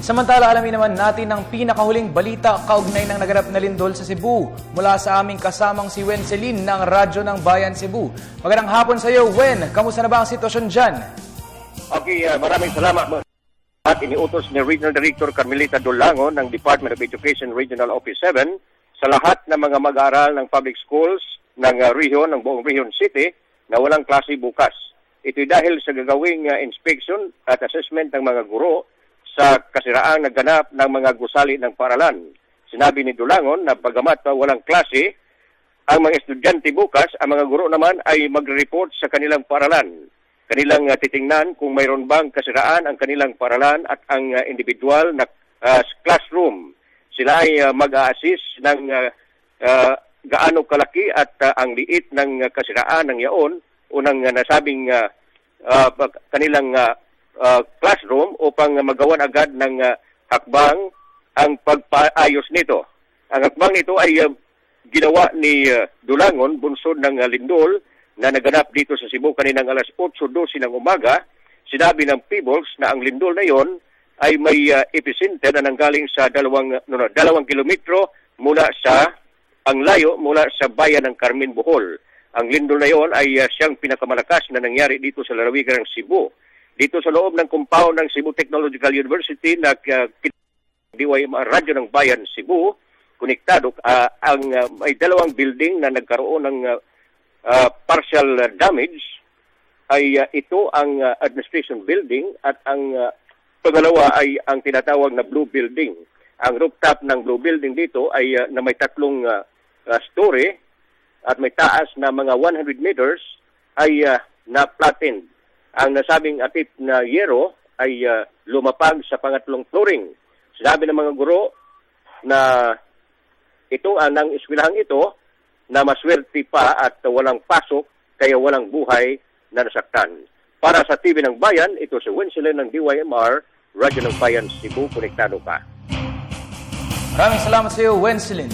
Samantala, alamin naman natin ang pinakahuling balita kaugnay ng naganap na lindol sa Cebu. Mula sa aming kasamang si Wenceline ng Radyo ng Bayan Cebu. Magandang hapon sa iyo, Wen. Kamusta na ba ang sitwasyon dyan? Okay, maraming salamat. At iniutos ni Regional Director Carmelita Dulango ng Department of Education Regional Office 7 sa lahat ng mga mag-aaral ng public schools ng rehiyon, ng buong Rehiyon City na walang klase bukas. Ito'y dahil sa gagawing inspection at assessment ng mga guro sa kasiraang naganap ng mga gusali ng paaralan. Sinabi ni Dulangon na bagamat walang klase, ang mga estudyante bukas, ang mga guro naman ay magre-report sa kanilang paaralan. Kanilang titingnan kung mayroon bang kasiraan ang kanilang paaralan at ang individual na classroom. Sila ay mag-a-assist ng gaano kalaki at ang liit ng kasiraan ng yaon o ng nasabing kanilang classroom upang magawan agad ng hakbang ang pagpaayos nito. Ang hakbang nito ay ginawa ni Dulangon bunsod ng lindol na naganap dito sa Cebu kaninang alas 8:12 ng umaga. Sinabi ng Peoples na ang lindol na yon ay may epicenter na nanggaling sa 2 kilometro mula sa ang layo mula sa bayan ng Carmen, Bohol. Ang lindol na yon ay siyang pinakamalakas na nangyari dito sa lalawigan ng Cebu. Dito sa loob ng compound ng Cebu Technological University na DYMR Radyo ng Bayan Cebu, konektado may 2 building na nagkaroon ng partial damage. Ay ito ang administration building at ang pangalawa ay ang tinatawag na blue building. Ang rooftop ng blue building dito ay na may 3 story at may taas na mga 100 meters ay na-flattened. Ang nasabing atip na yero ay lumapag sa pangatlong flooring. Sinabi ng mga guro na ito ng eskwelahang ito na maswerte pa at walang pasok kaya walang buhay na nasaktan. Para sa TV ng Bayan, ito si Wenceline ng DYMR, Radyo ng Bayan Cebu, konektado ka. Maraming salamat sa iyo, Wenceline.